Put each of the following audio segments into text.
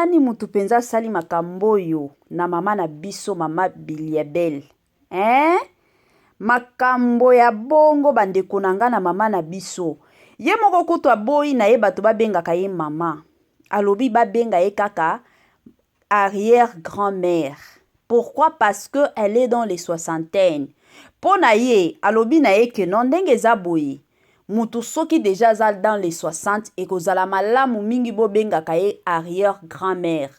nani mutu penza sali makambo yo na mama na biso mama Biliabel? Makambo ya bongo bandeko nanga na mama na biso. Ye moko kutu aboyi na ye bato babengaka ye mama. Alobi babenga ye kaka arrière-grand-mère. Pourquoi? Parce que elle est dans les soixantaines. Pona ye, alobi na ye ke non ndenge eza boye. Mutu soki déjà za dans les 60 et kozala malamu mingi bo bengaka ye arrière-grand-mère.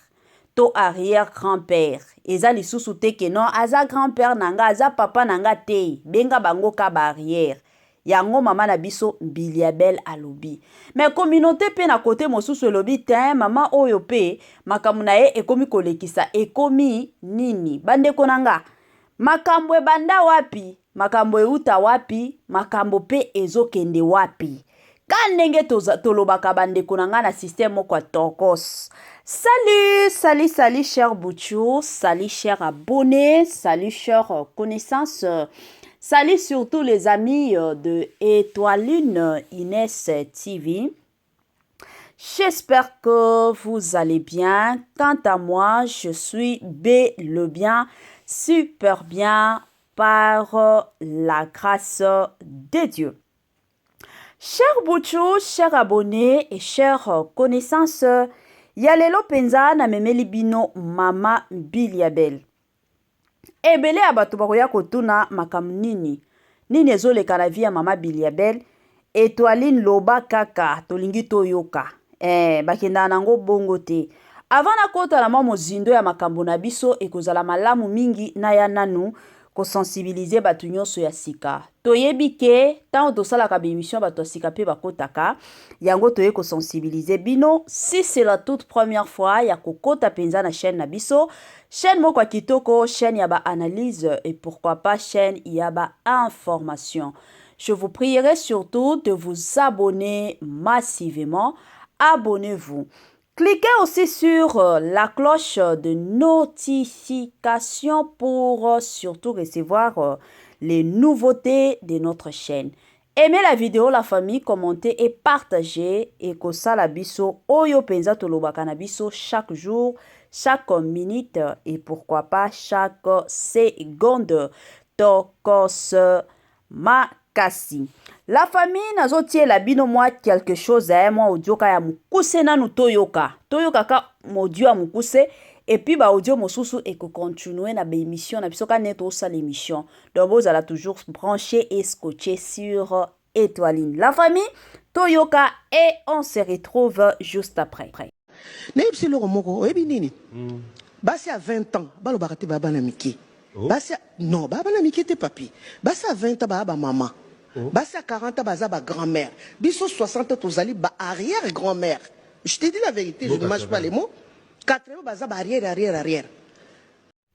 To arrière-grand-père. Eza lisusu te ke non aza grand-père nanga, aza papa nanga te. Benga bango ka ba arrière. Yango mama na biso Biliabel alobi. Mais communauté pe na côté mosusu elobi te mama oyo pe makambo na ye ekomi kolekisa ekomi nini. Bandeko nanga. Makambo ebanda wapi? Makambo euta wapi? Makambo pe ezokende wapi? Kandenge tolobaka bandeko nanga na système moko tokos. Salut cher Bouchou, salut cher abonnés, salut cher connaissances, salut surtout les amis de Étoiline Inès TV. J'espère que vous allez bien. Quant à moi, je suis le bien, super bien par la grâce de Dieu. Chers Bouchou, chers abonnés et chers connaissances, Yalelo penza na memeli bino mama Biliabel. Ebele abatu bakoya kotuna makam nini. Nini ezoleka na vie ya mama Biliabel. Étoiline loba kaka tolingi toyoka. Bakenda nango bongo te. Avant na kota na mamo zindo ya makambo na biso ekozala malamu mingi na ya nanu ko sensibiliser batu nyonso ya sika. Toyebi ke tant tosalaka ba émission batu sika pe bakotaka yango toye ko sensibiliser bino. Si c'est la toute première fois ya kokota penza na chaîne na biso, chaîne moko kitoko, chaîne ya ba analyse et pourquoi pas chaîne ya ba information. Je vous prierai surtout de vous abonner massivement. Abonnez-vous. Cliquez aussi sur la cloche de notification pour surtout recevoir les nouveautés de notre chaîne. Aimez la vidéo, la famille, commentez et partagez. Et kosala biso oyo penza tolobaka na biso chaque jour, chaque minute et pourquoi pas chaque seconde. Tokos makasi. La famille nazotie la bino moi quelque chose moi audio ka ya mukuse nanu toyoka ka audio ya mukuse et puis ba audio mosusu et que continuer na ba émission na biso ka neto sa l'émission. Donc vous allez toujours brancher et scotcher sur Étoiline. La famille toyoka et on se retrouve juste après. Nebsi lo moko oyebi nini? Basi à 20 ans, balo bakate baba na miki. Basi non, baba na miki te papi. Basi à 20 ans baba maman. Basi à 40 ans, baza ba grand-mère. Biso 60 ans, tozali ba arrière-grand-mère. Je te dis la vérité, je ne mâche pas les mots. 80 ans, baza ba arrière.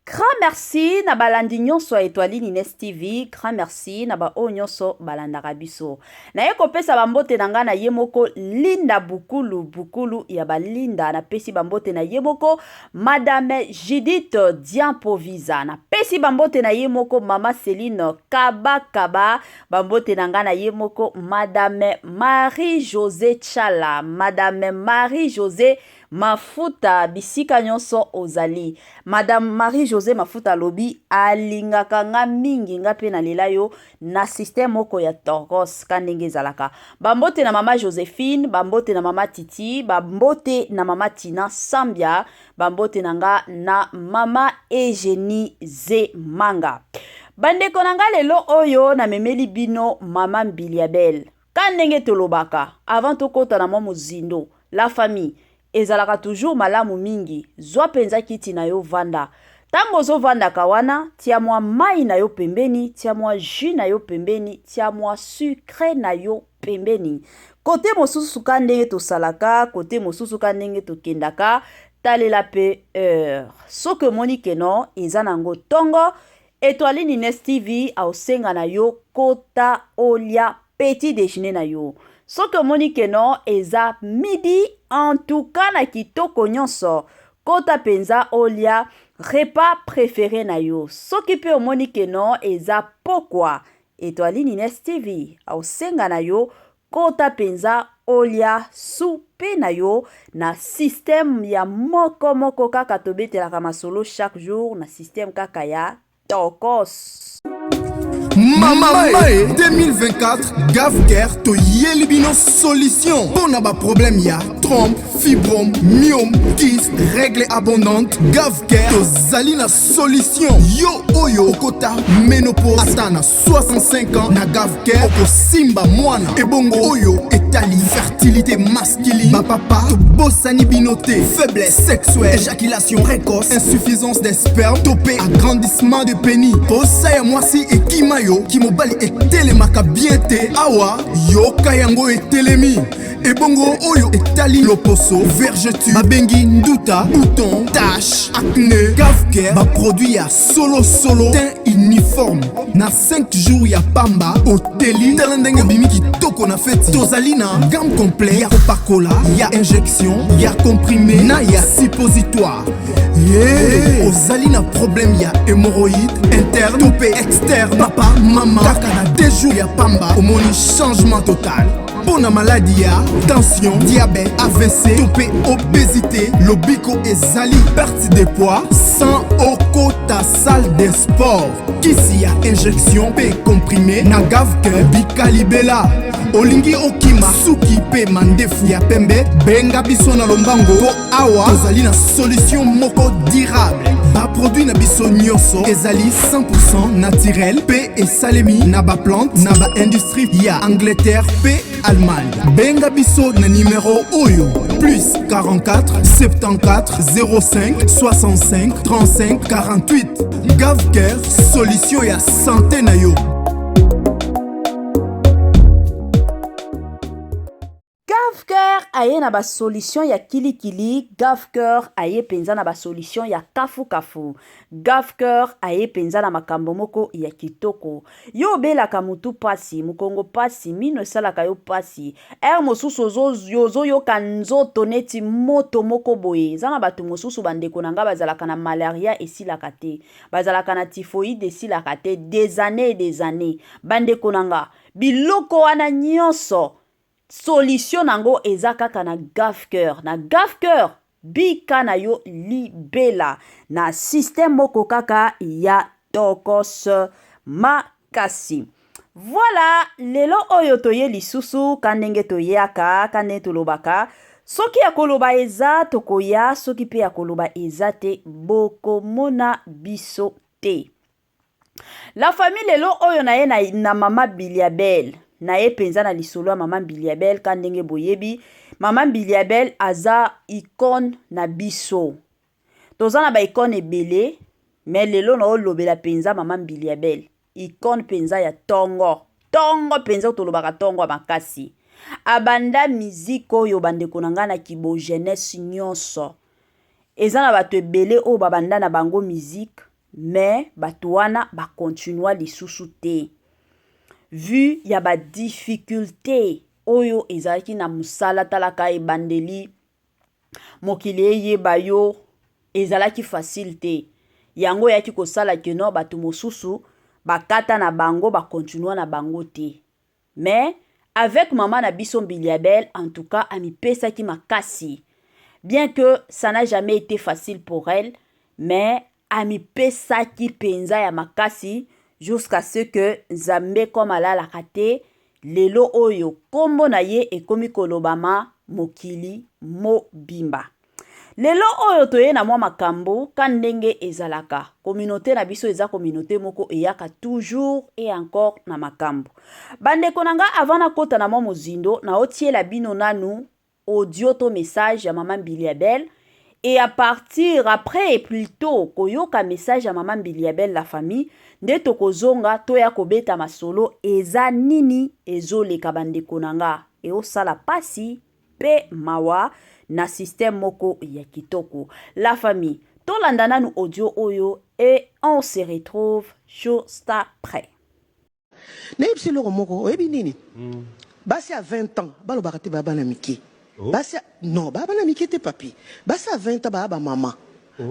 Grand merci na balandi nyonso Étoiline Inès TV. Grand merci na ba o nyonso balandaka biso. Na ye kopesa bambote na nga na ye moko Linda Bukulu ya balinda na pesi bambote na ye moko Madame Judith Diampovisa na pesi bambote na ye moko Mama Céline Kaba bambote na nga na ye moko Madame Marie-Josée Chala, Madame Marie-Josée Mafuta bisika nyonso ozali. Madame Marie-Josée Mafuta lobi alingaka nga mingi nga pe na lela yo na système moko ya Tokos kandenge zalaka. Bambote na mama Joséphine, bambote na mama Titi, bambote na mama Tina Sambia, bambote na nga na mama Eugénie Zemanga. Bandeko na nga lelo oyo na memeli bino mama Biliabel. Kandenge tolobaka avant tokota na mwa muzindo, la famille ezalaka toujours malamu mingi. Zwa penza kiti na yo vanda. Tango zo vanda kawana, tia mwa mai na yo pembeni, tia mwa jus na yo pembeni, tia mwa sucre na yo pembeni. Kote mosusu kandenge to salaka, kote mosusu kandenge to kendaka, talela pe soke monike no, ezanango tongo, Étoiline Inès TV au senga na yo kota olia petit déjeuner na yo. Soke monike no eza midi en tout cas na kitoko nyonso kota penza olia repas préféré na yo. Soki pe monike no eza pokwa Étoiline Inès TV au senga na yo kota penza olia soupe na yo na système ya moko moko kaka tobetelaka masolo chaque jour na système kaka ya Tokos. Mamae 2024 Gavker to Yelibino solution. Bon aba problème ya trompe, fibrome, myome, kyste, règle abondante. Gavker to Zalina solution. Yo oyo okota ménopause atana 65 ans na Gavker oko simba mwana. Ebongo oyo etali fertilité masculine. Ma papa to bossani binoté, faiblesse sexuelle, éjaculation précoce, insuffisance des spermes, topé agrandissement de pénis. Osaya mwasi et kimayo kimobali etelemaka bien te awa yoka yango etelemi. Ebongo oyo etali loposo, vergeture, babengi nduta, bouton, tache, acné. Gavker ba produit ya solo teint uniforme. Na 5 jours ya pamba oteli talendenge bimi kitoko na feti. Tozali na gamme complet ya kopakola, ya injection, ya comprimé na ya suppositoire. Yeah. Ozali na problème ya hémorroïde interne, topé externe, papa, maman. Kaka na 2 jours ya pamba omoni changement total. Bona maladie ya tension, diabète, AVC, topé obésité, lobiko ezali perte de poids sans okota salle de sport. Kisi ya injection pe comprimé na Gavker bikalibela. Olingi okima suki pe mandefu ya pembe benga biso na lombango po awa tozali na solution moko durable. Ba produit na biso nyonso ezali 100% naturel pe esalemi na ba plante na ba industrie ya Angleterre pe Allemagne. Benga biso na numéro oyo plus 44 74 05 65 35 48. Gavker solution ya santé na yo. Gavker aye na ba solution ya kilikili. Gavker aye penza na ba solution ya kafu kafu. Gavker aye penza na makambo moko ya kitoko. Yo belaka mutu pasi, mukongo pasi, mino salaka yo pasi. Mosusu yozo yo kanzoto neti moto moko boye. Zana batu mosusu bandeko nanga bazalaka na malaria esilaka te. Bazalaka na typhoïde esilaka te. Des années et des années. Bandeko nanga biloko wana nyonso. Solution nango eza kaka na Gavker. Na Gavker bika na yo libela na système moko kaka ya Tokos makasi. Voilà, lelo oyo toye lisusu kandenge toyaka kane tolobaka. Soki ya koloba eza tokoya, soki pe ya koloba eza te bokomona biso te. La famille lelo oyo na ye na mama Biliabel. Na ye penza na lisolo ya mama Biliabel kandenge boyebi. Mama Biliabel aza icône na biso. Toza na ba icône ebele, mais lelo na olobela penza mama Biliabel. Icône penza ya tongo. Tongo penza tolobaka tongo makasi. Abanda musique oyo bandeko nanga na kibo jeunesse nyonso. Eza na bato ebele o babanda na bango musique, mais bato wana ba continua lisusu te. Vu ya ba difficulté oyo ezalaki na musala talaka ebandeli mokili eyeba yo ezalaki facile te. Yango yaki kosala keno bato mosusu bakata na bango ba continua na bango te. Mais avec maman na biso Biliabel, en tout cas amipesa ki makasi. Bien que ça n'a jamais été facile pour elle, mais amipesa ki penza ya makasi jusqu'à ce que Nzambe comme ala la kate lelo oyo kombo na ye ekomi kolobama mokili mobimba. Lelo oyo toye na mwa makambo kandenge ezalaka. Communauté na biso eza communauté moko eyaka toujours et encore na makambo. Bandeko nanga avant na kota na mwa mozindo na otiela bino nanu audio to message ya maman Biliabel. Et à partir après plutôt koyoka message à maman Biliabel la famille nde tokozonga toya kobeta masolo eza nini ezoleka bandeko nanga e osala pasi pe mawa na système moko ya kitoko. La famille tolanda nanu audio oyo et on se retrouve juste après. Naibsi loko moko oyebi nini basi à 20 ans balobaka te baba na miki. Basi non, baba na miki te papi. Basi à 20 ans baba maman.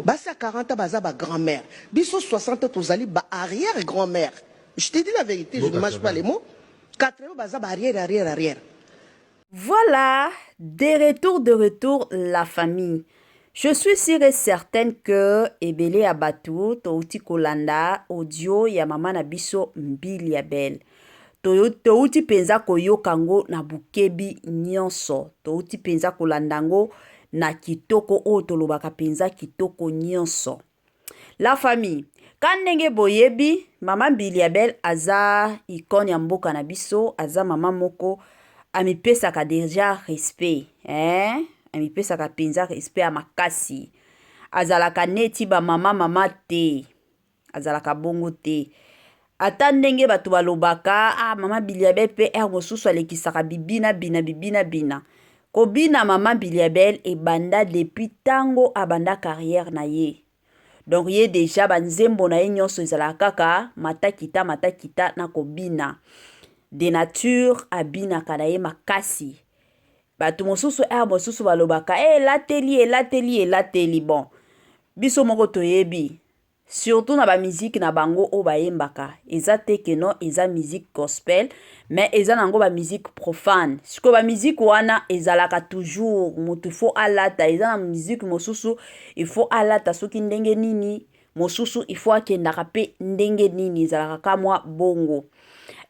Basi à 40 ans baza ba grand-mère. Biso 60 ans tozali ba arrière grand-mère. Je te dis la vérité, je ne mâche pas les mots. 80 baza ba arrière. Voilà, de retour, la famille. Je suis sûre et certaine que Ebele Abatu, Touti Kolanda, audio ya mama na biso mbili ya belle. Touti penza koyo kango na bukebi nyonso. Touti penza kolandango na kitoko o tolobaka penza kitoko nyonso. La famille. Kandenge boyebi, mama mbili ya belle aza ikone ya mboka na biso, aza mama moko amipesaka deja respect, amipesaka penza respect ya makasi. Azalaka neti ba mama te, azalaka bongo te. Ata ndenge bato balobaka, mama Biliabel pe mosusu alekisaka bibina bina. Kobina mama Biliabel ebanda depuis tango abanda carrière na ye. Donc ye deja banzembo na ye nyonso ezalaka kaka matakita na kobina. De nature abina kana ye makasi. Bato mosusu mosusu balobaka elateli bon. Biso moko toyebi. Surtout na ba musique na bango o bayembaka. Eza te que non eza musique gospel, mais eza nango ba musique profane. Siko ba musique wana ezalaka toujours mutu fo alata, eza na musique mosusu il faut alata soki ndenge nini, mosusu il faut akendaka pe ndenge nini ezalaka kamwa bongo.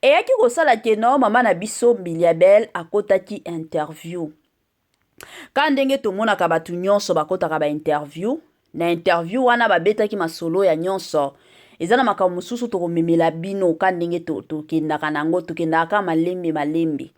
Eyaki kosala ke non mama na biso Biliabel akotaki interview. Ka ndenge tomonaka batu nyonso bakotaka ba interview, na interview wana babetaki masolo ya nyonso. Eza na makambo mosusu tokomemela bino ka ndenge tokendaka nango, tokendaka malembe.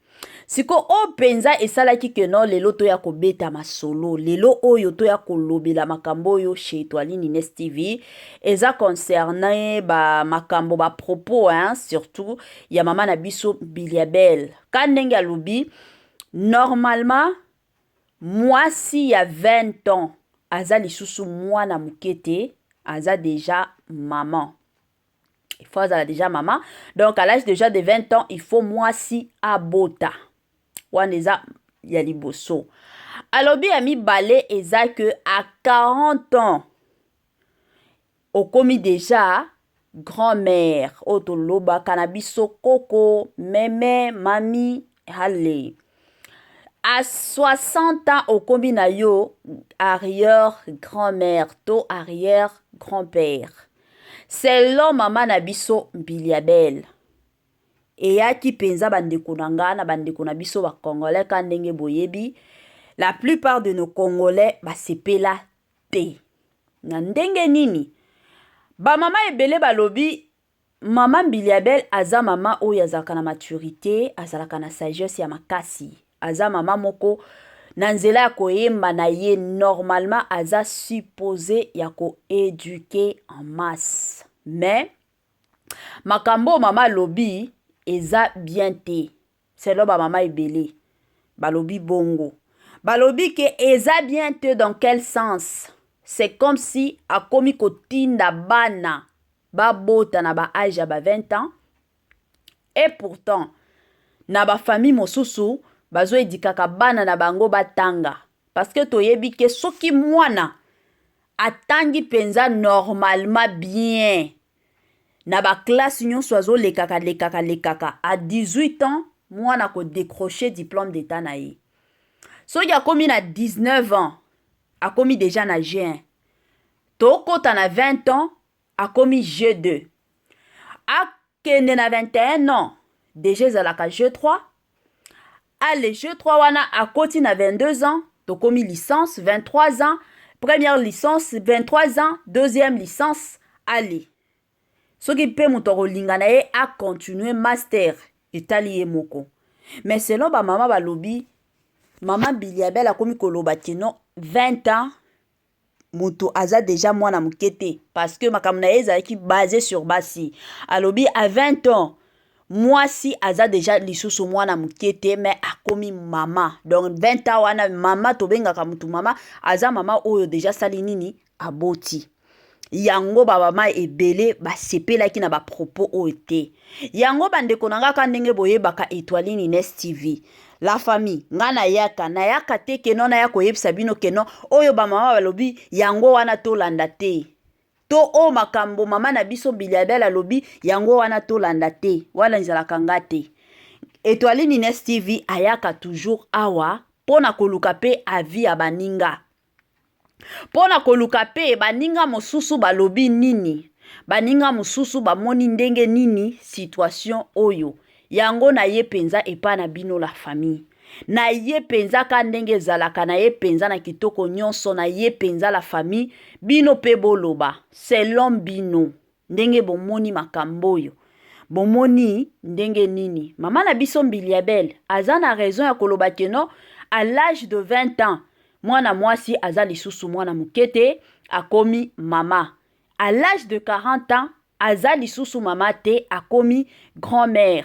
Siko o penza esalaki ke non lelo to ya kobeta masolo, lelo oyo to ya kolobela makambo oyo chez Étoiline Ines TV, eza concerné ba makambo ba propos surtout ya mama na biso Biliabel. Ka ndenge alobi normalement mwasi ya 20 ans aza lisusu mwana mukete, aza déjà maman. Il faut aza déjà maman. Donc à l'âge déjà de 20 ans, il faut mwasi abota. Waneza ya liboso. Alobi ami balé eza que à 40 ans, okomi déjà grand-mère. Otoloba kanabiso koko, meme, mami, hale. À 60 ans, okomi na yo, arrière-grand-mère, to arrière-grand-père. Selon mama na biso Biliabel. Eyaki penza bandeko nanga na bandeko na biso ba Congolais ka ndenge boyebi. La plupart de nos Congolais basepela te. Na ndenge nini? Ba mama ebele balobi mama Biliabel aza mama oyo azalaka na maturité, azalaka na sagesse ya makasi. Aza mama moko na nzela ya koyemba na ye normalement aza supposé ya ko éduquer en masse. Mais makambo mama lobi eza bien te. Selon ba mama ebele balobi bongo. Balobi ke eza bien te dans quel sens? C'est comme si akomi kotinda bana ba bota na ba âge ya ba 20 ans. Et pourtant na ba famille mosusu bazo edikaka bana na bango batanga. Parce que toyebi ke soki mwana atangi penza normalement bien. Na ba classe nyonso azo lekaka. À 18 ans, mwana ko décrocher diplôme d'état na ye. Soki akomi na 19 ans, akomi déjà na G1. Tokota na 20 ans, akomi G2. Akende na 21 ans, déjà ezalaka G3. Allez, G3 wana akoti na 22 ans, tokomi licence, 23 ans, première licence, 23 ans, deuxième licence, allez. Soki pe mutoro lingana ye a continuer master, etali ye moko. Mais selon ba mama balobi, mama Biliabel akomi koloba tino 20 ans, muto aza déjà mwana mukete. Parce que makamna ye ezalaki basé sur basi. Alobi à 20 ans, moi si aza déjà lisusu mwana mukete mais akomi mama. Donc 20 ans wana mama tobengaka mutu mama, aza mama oyo déjà sali nini aboti. Yango ba mama ebele ba sepelaki na ba propos oyo te. Yango bandeko nanga ka ndenge boyebaka Étoiline Ines TV. La famille nga na yaka te keno na yako yebisa bino keno oyo ba mama balobi yango wana to landa te. To o makambo mama na biso Biliabel alobi yango wana to landa te. Wala nzala kanga te. Étoile Nines TV ayaka toujours awa pona koluka pe avi ya baninga. Pona koluka pe baninga mosusu balobi nini. Baninga mosusu bamoni ndenge nini situation oyo. Yango na ye penza epa na bino la famille. Na ye penza ka ndenge zalaka na ye penza na kitoko nyonso na ye penza la famille. Bino pe boloba. Selon bino. Ndenge bomoni makamboyo. Bomoni ndenge nini. Mama na biso Mbiliabel. Aza na raison ya koloba keno. À l'âge de 20 ans. Mwana mwasi aza lisusu mwana mukete. Akomi mama. À l'âge de 40 ans. Aza lisusu mama te. Akomi grand-mère.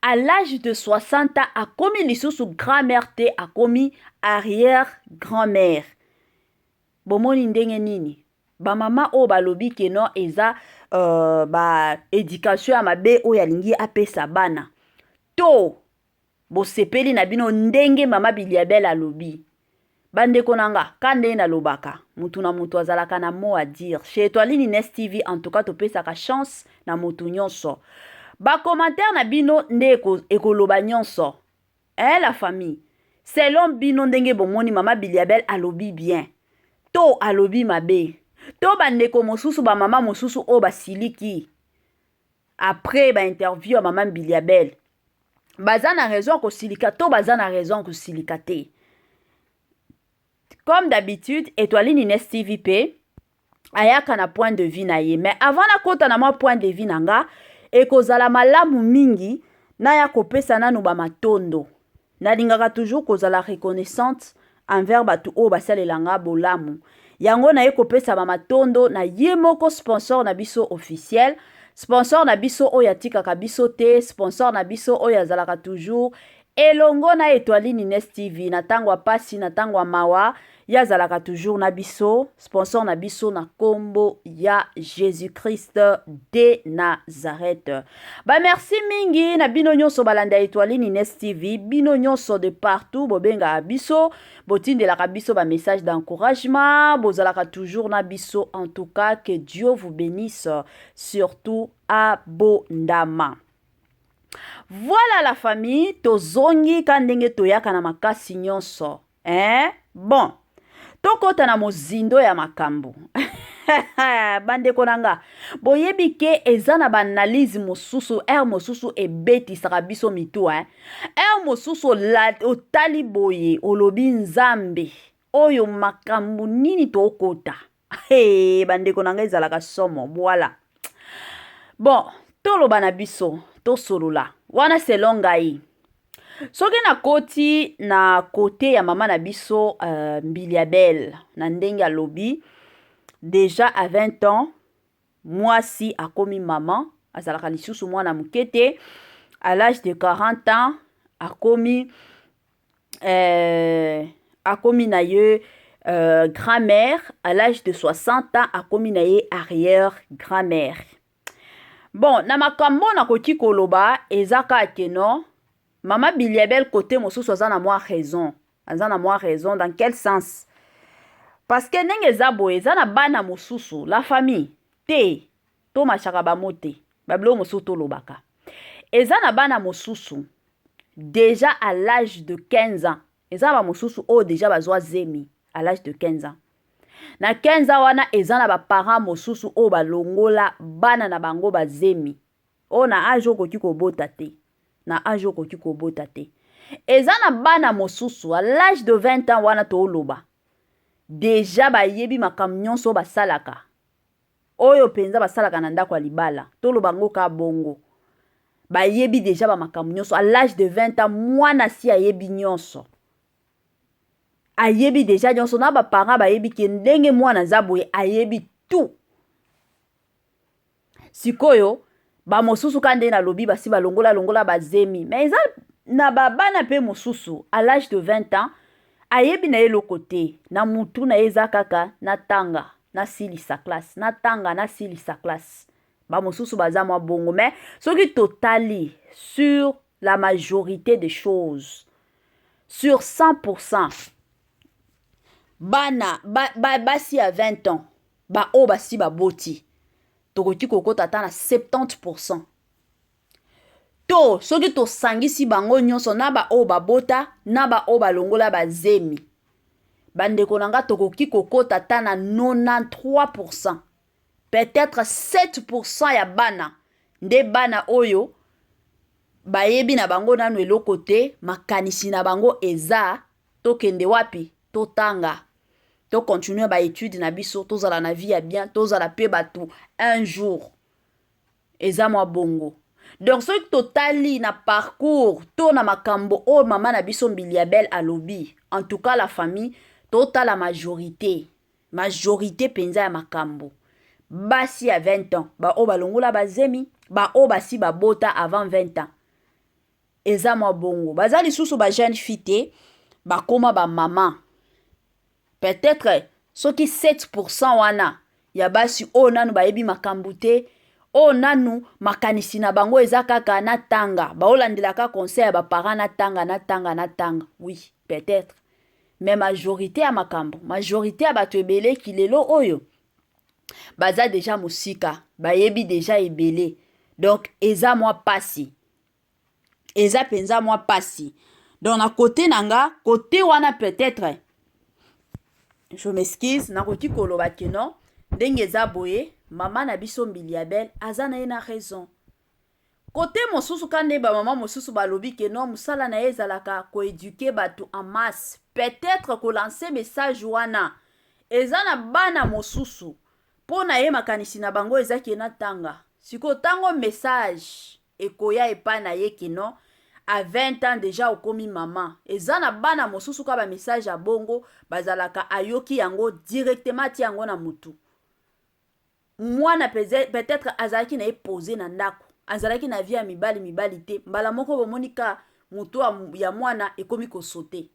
À l'âge de 60 ans, akomi lisusu grand-mère te, akomi arrière-grand-mère. Bomoni ndenge nini? Ba mama o balobi keno eza ba éducation ya mabe o yalingi apesa bana. To bo sepeli na bino ndenge mama Biliabel alobi. Bande konanga kande na lobaka. Mutu na mutu azalaka na mot à dire. Chez Étoile Nines TV en tout cas to pesa ka chance na mutu nyonso. Ba commentaire na bino nde ekoloba nyonso. La famille. Selon bino ndenge bomoni mama Biliabel alobi bien. To alobi mabe. To bandeko mosusu ba mama mosusu o basiliki. Après ba interview a mama Biliabel. Baza na raison ko silika to baza na raison ko silika te. Comme d'habitude, Étoile Nines TV P ayaka na point de vue na ye. Mais avant na kota na moi point de vue nanga, ekozala malamu mingi na ya kopesa nanu ba matondo. Nalingaka toujours kozala reconnaissante envers batu o basalelanga bolamu. Yango na ye kopesa ba matondo na ye moko sponsor na biso officiel. Sponsor na biso o yatikaka biso te. Sponsor na biso o yazalaka toujours. Elongo na Étoile Nines TV na tangwa pasi na tangwa mawa. Yazalaka toujours na biso. Sponsor na biso na kombo ya Jésus-Christ de Nazareth. Ba merci mingi na bino nyonso balanda Étoile Nines TV. Bino nyonso de partout. Bobenga biso. Botindelaka biso ba message d'encouragement. Bozalaka toujours na biso. En tout cas, que Dieu vous bénisse. Surtout abondamment. Voilà la famille. Tozongi kandenge toyaka na makasi nyonso. Bon. Tokota na mozindo ya makambo. Bande konanga. Boyebi ke eza na banalize mosusu. Mosusu ebeti sarabiso mitu. Mosusu otali boye. Olobi nzambe. Oyo makambo nini tokota. Bande konanga ezalaka somo. Voilà. Bon. Toloba na biso. Tosolola. Wana selongai. Soki na koti na kote ya mama na biso Mbiliabel na ndenge alobi déjà à 20 ans mwasi akomi maman azalaka lisusu mwana mukete à l'âge de 40 ans akomi na ye grand-mère à l'âge de 60 ans akomi na ye arrière-grand-mère. Bon na makambo na koti koloba ezaka keno Mama Biliabel côté mosusu aza na moi raison. Aza na moi raison dans quel sens? Parce que ndenge zabo eza na bana mosusu la famille te to machaka ba mote. Bablo mosusu to lobaka. Eza na bana mosusu déjà à l'âge de 15 ans. Eza ba mosusu o déjà bazwa zemi à l'âge de 15 ans. Na 15 ans wana eza na ba parents mosusu o balongola bana na bango ba zemi. O na ajo koki kobota te. Na ajo koki kobota te. Eza na bana mosusu à l'âge de 20 ans wana to loba. Déjà ba yebi makambo nyonso basalaka. Oyo penza basalaka na ndako libala. To loba ngo ka bongo. Ba yebi déjà ba makambo nyonso à l'âge de 20 ans mwana si ayebi nyonso. Ayebi déjà nyonso na ba parents ba yebi ke ndenge mwana zaboye ayebi tout. Sikoyo ba mosusu kande na lobi basi balongola bazemi. Mais eza na babana pe mosusu à l'âge de 20 ans ayebi na yelo côté na mutu na eza kaka na tanga na sili sa classe na tanga na sili sa classe. Ba mosusu baza mwa bongo mais soki totali sur la majorité des choses sur 100% bana basi à 20 ans ba o basi ba boti. Tokoti kokota ata na 70%. to soki tosangisi bango nyonso na ba o babota na ba o balongola bazemi bandeko na nga tokoki kokota ta na 93%, peut-être 7% ya bana nde bana oyo bayebi na bango nanu eloko te, makanisi na bango eza tokende wapi totanga to continuer ba étude na biso tozala na vie ya bien tozala pe batu un jour eza mwa bongo. Donc soki totali na parcours to na makambo o mama na biso Mbiliabel alobi, en tout cas la famille tota la majorité penza ya makambo basi ya 20 ans ba o balongola bazemi ba o basi babota avant 20 ans eza mwa bongo. Baza lisusu ba jeune fille te bakoma ba mama, peut-être soki 7% wana ya basi o nanu bayebi makambo te o nanu makanisi na bango eza kaka na tanga baolandelaka conseil ya baparent na tanga oui peut-être, mais majorité ya makambo majorité ya bato ebele kilelo oyo baza deja musika bayebi deja ebele, donc eza mwa pasi eza penza mwa pasi. Donc na côté nanga côté wana peut-être je m'excuse nakoki koloba keno ndenge eza boye mama na biso Mbiliabel aza na ye na raison. Côté mosusu kande ba mama mosusu balobi keno musala na ye ezalaka koéduquer batu en masse, peut-être ko lancer message wana eza na bana mosusu po na ye makanisi na bango eza kena tanga siko tango message ekoya epa na ye keno à 20 ans déjà okomi maman eza na bana mosusu ka ba message ya bongo bazalaka ayoki yango directement ti yango na mutu mwana peut-être azalaki na posé na ndako azalaki na vie ya mibali te mbala moko bomonika mutu ya mwana ekomi kosote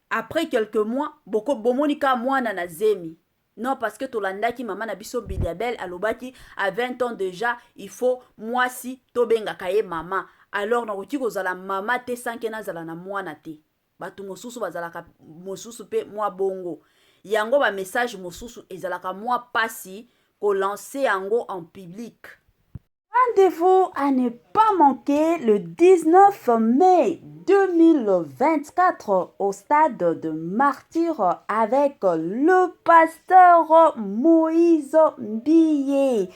après quelques mois bomonika mwana na zemi. Non, parce que tolandaki maman na biso Mbiliabel alobaki à 20 ans déjà il faut moi si tobenga kaye maman. Alors nakoki kozala mama te sanke nazala na mwana te batu mosusu bazalaka mosusu pe mwa bongo yango ba message mosusu ezalaka mwa pasi ko lancer yango en public. Rendez-vous à ne pas manquer le 19 mai 2024 au stade de Martyr avec le pasteur Moïse Mbiye.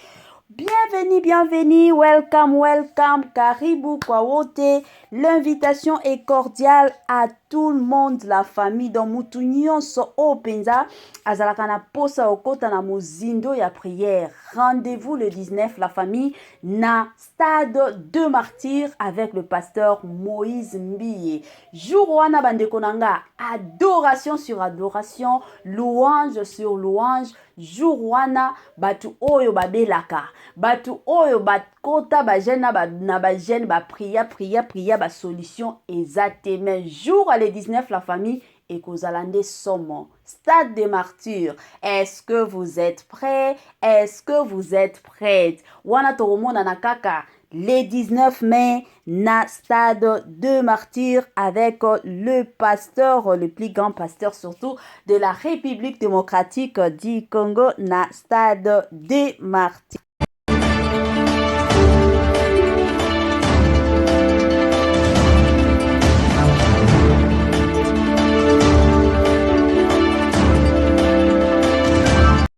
Bienvenue, welcome, karibu kwa wote. L'invitation est cordiale à tout le monde, la famille. Donc, mutu nyonso openza azalaka na posa okota na mozindo ya prière. Rendez-vous le 19, la famille, na stade de Martyr avec le pasteur Moïse Mbiye. Jour wana bandeko nanga, adoration sur adoration, louange sur louange. Jour wana batu oyo babelaka batu oyo bakota bajene na bajene ba priya ba solution exacte. Mais jour à le 19 la famille et kozalande somo stade des martyrs. Est-ce que vous êtes prêts? Est-ce que vous êtes prêtes? Wana toromona na kaka le 19 mai na stade de Martyr avec le pasteur, le plus grand pasteur surtout de la République démocratique du Congo na stade de Martyr.